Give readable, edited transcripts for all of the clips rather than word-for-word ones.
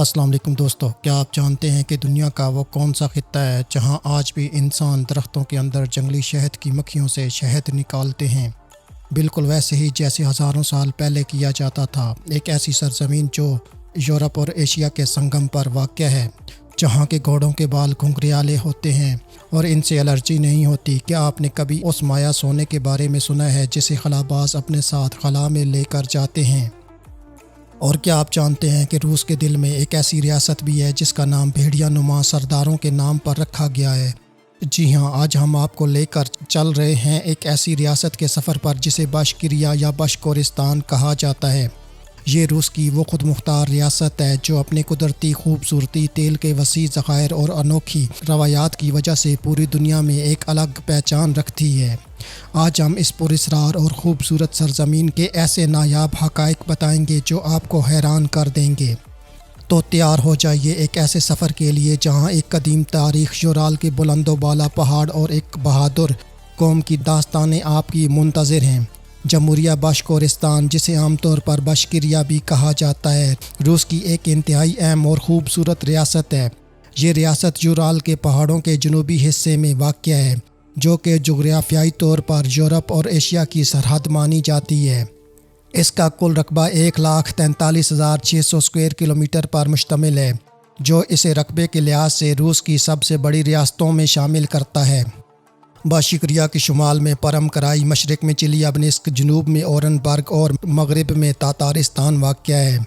अस्सलाम वालेकुम दोस्तों, क्या आप जानते हैं कि दुनिया का वो कौन सा खित्ता है जहां आज भी इंसान दरख्तों के अंदर जंगली शहद की मक्खियों से शहद निकालते हैं। बिल्कुल वैसे ही जैसे हज़ारों साल पहले किया जाता था। एक ऐसी सरजमीन जो यूरोप और एशिया के संगम पर वाक़ है, जहाँ के घोड़ों के बाल घुंघराले होते हैं और इनसे एलर्जी नहीं होती। क्या आपने कभी उस माया सोने के बारे में सुना है जिसे खलाबाज अपने साथ खला में लेकर जाते हैं? और क्या आप जानते हैं कि रूस के दिल में एक ऐसी रियासत भी है जिसका नाम भेड़िया नुमा सरदारों के नाम पर रखा गया है? जी हाँ, आज हम आपको लेकर चल रहे हैं एक ऐसी रियासत के सफ़र पर जिसे बाशकिरिया या बशकोरिस्तान कहा जाता है। ये रूस की वो खुद मुख्तार रियासत है जो अपने कुदरती खूबसूरती, तेल के वसी ज़खायर और अनोखी रवायात की वजह से पूरी दुनिया में एक अलग पहचान रखती है। आज हम इस पुरस्रार और ख़ूबसूरत सरज़मीन के ऐसे नायाब हक़ाइक़ बताएंगे जो आपको हैरान कर देंगे। तो तैयार हो जाइए एक ऐसे सफ़र के लिए जहां एक कदीम तारीख़, यूराल के बुलंदो बाला पहाड़ और एक बहादुर कौम की दास्तानें आपकी मुंतज़िर हैं। जमहूरिया बशकोरिस्तान, जिसे आमतौर पर बशकिरिया भी कहा जाता है, रूस की एक इंतहाई अहम और ख़ूबसूरत रियासत है। ये रियासत यूराल के पहाड़ों के जनूबी हिस्से में वाक़ है, जो कि जोग्राफियाई तौर पर यूरोप और एशिया की सरहद मानी जाती है। इसका कुल रकबा 1,43,600 स्क्वायर किलोमीटर पर मुश्तमिल है, जो इसे रकबे के लिहाज से रूस की सबसे बड़ी रियासतों में शामिल करता है। बाशिकिरिया के शुमाल में परम कराई, मशरक़ में चिलियाबनिस्क, जनूब में ओरनबर्ग और मगरिब में तातारिस्तान वाक़ है।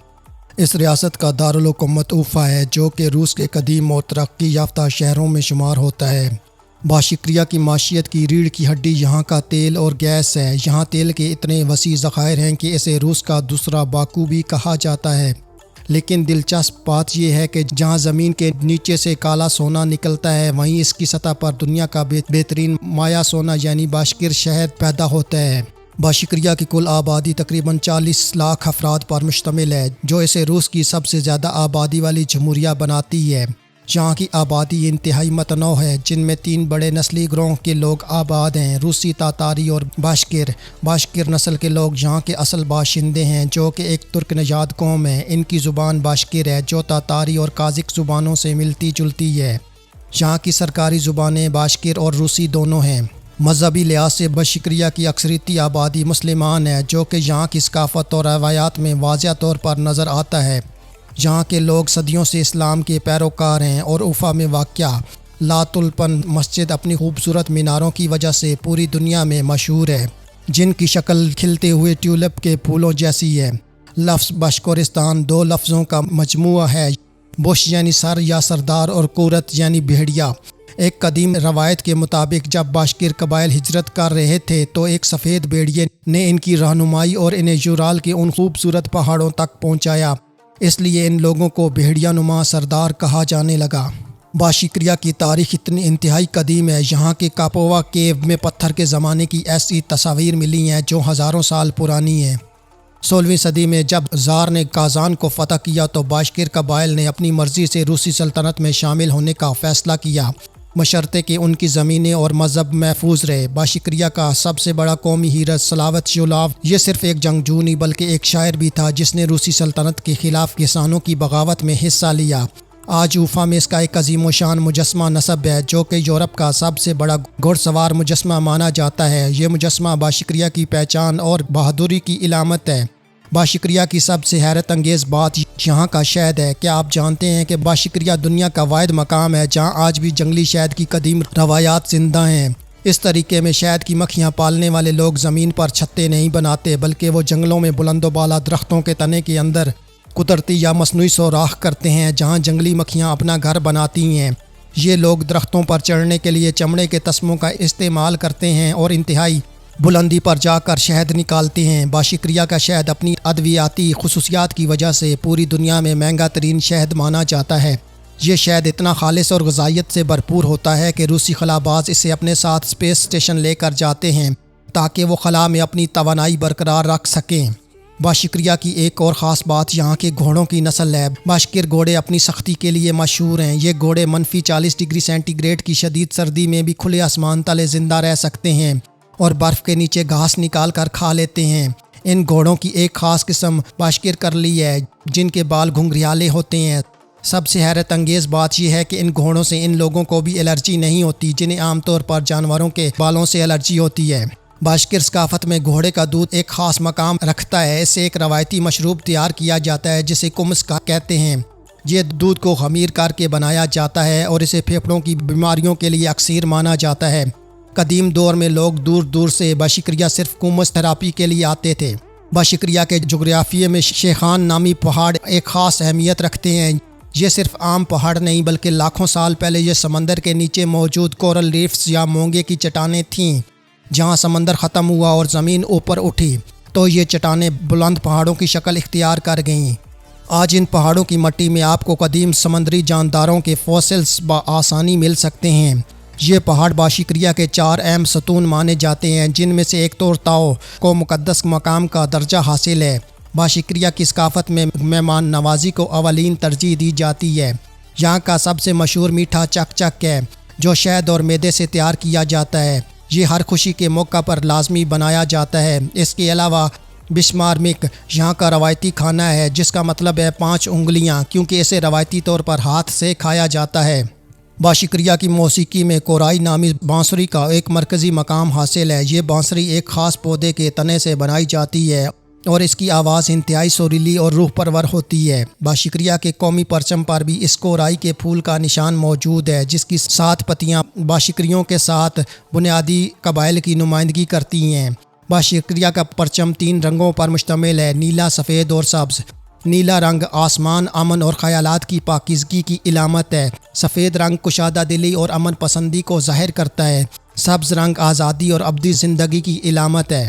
इस रियासत का दारुल हुकूमत ऊफा है, जो कि रूस के कदीम और तरक्की याफ्ता शहरों में शुमार होता है। बाशिकिरिया की माशियत की रीढ़ की हड्डी यहाँ का तेल और गैस है। यहाँ तेल के इतने वसी ज़खायर हैं कि इसे रूस का दूसरा बाकू भी कहा जाता है। लेकिन दिलचस्प बात यह है कि जहाँ ज़मीन के नीचे से काला सोना निकलता है, वहीं इसकी सतह पर दुनिया का बेहतरीन माया सोना यानी बाशकिर शहद पैदा होता है। बाशिकिरिया की कुल आबादी तकरीबन 40 लाख अफराद पर मुश्तमिल है, जो इसे रूस की सबसे ज़्यादा आबादी वाली जमहूरिया बनाती है। यहाँ की आबादी इंतहाई मतनौع है, जिनमें 3 बड़े नस्ली ग्रोह के लोग आबाद हैं: रूसी, तातारी और बाशकिर। बाशकिर नस्ल के लोग यहाँ के असल बाशिंदे हैं, जो कि एक तुर्क नजाद कौम है। इनकी ज़ुबान बाशकिर है, जो तातारी और काज़िक ज़ुबानों से मिलती जुलती है। यहाँ की सरकारी ज़ुबानें बाशकिर और रूसी दोनों हैं। मजहबी लिहाज से बाशिकिरिया की अक्सरियती आबादी मुसलमान है, जो कि यहाँ की सकाफ़त और रवायात में वाज़िह तौर पर नज़र आता है। यहाँ के लोग सदियों से इस्लाम के पैरोकार हैं और उफ़ा में वाक़या लातुल्पन मस्जिद अपनी खूबसूरत मीनारों की वजह से पूरी दुनिया में मशहूर है, जिनकी शक्ल खिलते हुए ट्यूलिप के फूलों जैसी है। लफ्ज़ बशकोरिस्तान 2 लफ्ज़ों का मजमूआ है, बुश यानी सर या सरदार और कुरत यानी भेड़िया। एक कदीम रवायत के मुताबिक जब बाशकिर कबाइल हिजरत कर रहे थे तो एक सफ़ेद भेड़िए ने इनकी रहनुमाई और इन्हें यूराल के उन खूबसूरत पहाड़ों तक पहुँचाया, इसलिए इन लोगों को भेड़िया नुमा सरदार कहा जाने लगा। बाशिकिरिया की तारीख़ इतनी इंतहाई कदीम है, यहाँ के कापोवा केव में पत्थर के ज़माने की ऐसी तस्वीर मिली हैं जो हज़ारों साल पुरानी हैं। 16वीं सदी में जब ज़ार ने काज़ान को फ़तह किया तो बाशकिर कबाइल ने अपनी मर्ज़ी से रूसी सल्तनत में शामिल होने का फ़ैसला किया, बशर्ते कि उनकी ज़मीनें और मज़हब महफूज रहे। बाशिकिरिया का सबसे बड़ा कौमी हीरा सलावत युलाव ये सिर्फ़ एक जंगजू नहीं बल्कि एक शायर भी था, जिसने रूसी सल्तनत के ख़िलाफ़ किसानों की बगावत में हिस्सा लिया। आज उफ़ा में इसका एक अजीम शान मुजस्मा नस्ब है, जो कि यूरोप का सबसे बड़ा घुड़सवार मुजस्मा माना जाता है। ये मुजस्मा बाशिकिरिया की पहचान और बहादुरी की इलामत है। बाशिकिरिया की सबसे हैरत अंगेज़ बात यहाँ का शहद है। क्या आप जानते हैं कि बाशिकिरिया दुनिया का वाहिद मकाम है जहाँ आज भी जंगली शहद की कदीम रवायात जिंदा हैं। इस तरीके में शहद की मक्खियाँ पालने वाले लोग ज़मीन पर छत्ते नहीं बनाते, बल्कि वो जंगलों में बुलंदो बाला दरख्तों के तने के अंदर कुदरती या मसनूई सोराख करते हैं, जहाँ जंगली मक्खियाँ अपना घर बनाती हैं। ये लोग दरख्तों पर चढ़ने के लिए चमड़े के तस्मों का इस्तेमाल करते हैं और इंतहाई बुलंदी पर जाकर शहद निकालते हैं। बाशिकिरिया का शहद अपनी अद्वियाती खुसूसियात की वजह से पूरी दुनिया में महंगा तरीन शहद माना जाता है। ये शहद इतना खालिस और ग़िज़ाइयत से भरपूर होता है कि रूसी खलाबाज इसे अपने साथ स्पेस स्टेशन लेकर जाते हैं ताकि वो खला में अपनी तवानाई बरकरार रख सकें। बाशिकिरिया की एक और ख़ास बात यहाँ के घोड़ों की नस्ल है। बाशकिर घोड़े अपनी सख्ती के लिए मशहूर हैं। ये घोड़े -40 डिग्री सेंटीग्रेड की शदीद सर्दी में भी खुले आसमान तले ज़िंदा रह सकते हैं और बर्फ़ के नीचे घास निकाल कर खा लेते हैं। इन घोड़ों की एक ख़ास किस्म बाशकिर करली है, जिनके बाल घुंघराले होते हैं। سب سے حیرت انگیز بات یہ ہے کہ ان گھوڑوں سے ان لوگوں کو بھی الرجی نہیں ہوتی جنہیں عام طور پر جانوروں کے بالوں سے الرجی ہوتی ہے۔ باشکر ثقافت میں گھوڑے کا دودھ ایک خاص مقام رکھتا ہے۔ اس سے ایک روایتی مشروب تیار کیا جاتا ہے جسے کمس کہتے ہیں۔ یہ دودھ کو خمیر کر کے بنایا جاتا ہے اور اسے پھیپھڑوں کی بیماریوں کے لیے اکسیر مانا جاتا ہے۔ قدیم دور میں لوگ دور دور سے باشکریا صرف کمس تھراپی کے لیے آتے تھے۔ باشکریا کے جغرافیے میں شیخان نامی پہاڑ ایک خاص اہمیت رکھتے ہیں۔ یہ صرف عام پہاڑ نہیں بلکہ لاکھوں سال پہلے یہ سمندر کے نیچے موجود کورل ریفز یا مونگے کی چٹانیں تھیں۔ جہاں سمندر ختم ہوا اور زمین اوپر اٹھی تو یہ چٹانیں بلند پہاڑوں کی شکل اختیار کر گئیں۔ آج ان پہاڑوں کی مٹی میں آپ کو قدیم سمندری جانداروں کے فوسلز بآسانی مل سکتے ہیں۔ یہ پہاڑ باشکریا کے 4 اہم ستون مانے جاتے ہیں جن میں سے ایک تورتاؤ کو مقدس مقام کا درجہ حاصل ہے۔ باشکریا کی ثقافت میں مہمان نوازی کو اولین ترجیح دی جاتی ہے۔ یہاں کا سب سے مشہور میٹھا چک چک ہے جو شہد اور میدے سے تیار کیا جاتا ہے۔ یہ ہر خوشی کے موقع پر لازمی بنایا جاتا ہے۔ اس کے علاوہ بشمارمک یہاں کا روایتی کھانا ہے جس کا مطلب ہے 5 انگلیاں کیونکہ اسے روایتی طور پر ہاتھ سے کھایا جاتا ہے۔ باشکریا کی موسیقی میں کورائی نامی بانسری کا ایک مرکزی مقام حاصل ہے۔ یہ بانسری ایک خاص پودے کے تنے سے بنائی جاتی ہے اور اس کی آواز انتہائی سریلی اور روح پرور ہوتی ہے۔ باشکریا کے قومی پرچم پر بھی اس کورائی کے پھول کا نشان موجود ہے جس کی 7 پتیاں باشکریوں کے 7 بنیادی قبائل کی نمائندگی کرتی ہیں۔ باشکریا کا پرچم 3 رنگوں پر مشتمل ہے: نیلا، سفید اور سبز۔ نیلا رنگ آسمان، امن اور خیالات کی پاکیزگی کی علامت ہے۔ سفید رنگ کشادہ دلی اور امن پسندی کو ظاہر کرتا ہے۔ سبز رنگ آزادی اور ابدی زندگی کی علامت ہے۔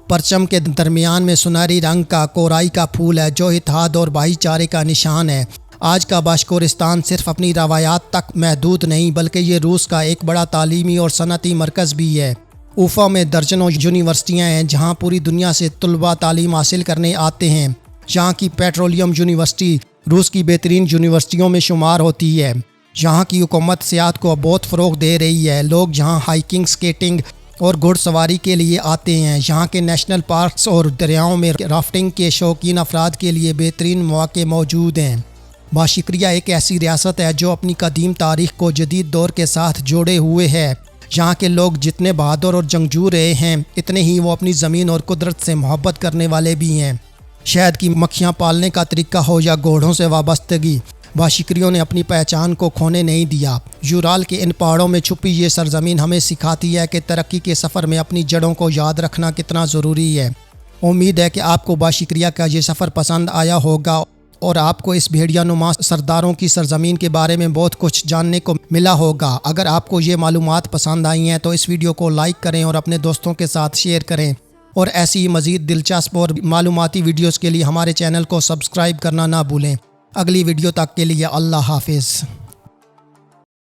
پرچم کے درمیان میں سنہری رنگ کا کورائی کا پھول ہے جو اتحاد اور بھائی چارے کا نشان ہے۔ آج کا باشکورستان صرف اپنی روایات تک محدود نہیں بلکہ یہ روس کا ایک بڑا تعلیمی اور صنعتی مرکز بھی ہے۔ اوفا میں درجنوں یونیورسٹیاں ہیں جہاں پوری دنیا سے طلباء تعلیم حاصل کرنے آتے ہیں۔ یہاں کی پیٹرولیم یونیورسٹی روس کی بہترین یونیورسٹیوں میں شمار ہوتی ہے۔ یہاں کی حکومت سیاحت کو بہت فروغ دے رہی ہے۔ لوگ یہاں ہائیکنگ، سکیٹنگ اور گھڑ سواری کے لیے آتے ہیں۔ یہاں کے نیشنل پارکس اور دریاؤں میں رافٹنگ کے شوقین افراد کے لیے بہترین مواقع موجود ہیں۔ باشکریا ایک ایسی ریاست ہے جو اپنی قدیم تاریخ کو جدید دور کے ساتھ جوڑے ہوئے ہے۔ یہاں کے لوگ جتنے بہادر اور جنگجو رہے ہیں اتنے ہی وہ اپنی زمین اور قدرت سے محبت کرنے والے بھی ہیں۔ شہد کی مکھیاں پالنے کا طریقہ ہو یا گھوڑوں سے وابستگی، باشکریوں نے اپنی پہچان کو کھونے نہیں دیا۔ یورال کے ان پہاڑوں میں چھپی یہ سرزمین ہمیں سکھاتی ہے کہ ترقی کے سفر میں اپنی جڑوں کو یاد رکھنا کتنا ضروری ہے۔ امید ہے کہ آپ کو باشکریا کا یہ سفر پسند آیا ہوگا اور آپ کو اس بھیڑیا نما سرداروں کی سرزمین کے بارے میں بہت کچھ جاننے کو ملا ہوگا۔ اگر آپ کو یہ معلومات پسند آئی ہیں تو اس ویڈیو کو لائک کریں اور اپنے دوستوں کے ساتھ شیئر کریں، اور ایسی ہی مزید دلچسپ اور معلوماتی ویڈیوز کے لیے ہمارے چینل کو سبسکرائب کرنا نہ بھولیں۔ اگلی ویڈیو تک کے لیے اللہ حافظ۔